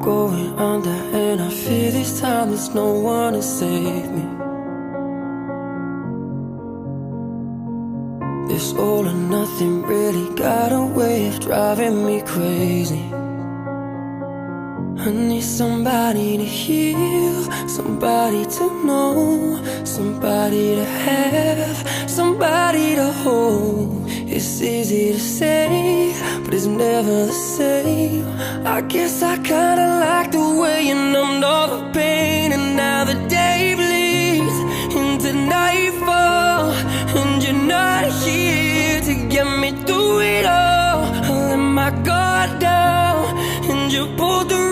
going under, and I fear this time there's no one to save me. This all or nothing really got a way of driving me crazy. I need somebody to heal, somebody to know, somebody to have, somebody to hold. It's easy to say, but it's never the same. I guess I kinda like the way you numbed all the pain, and now the day bleeds into nightfall, and you're not here to get me through it all. I let my guard down, and you pulled the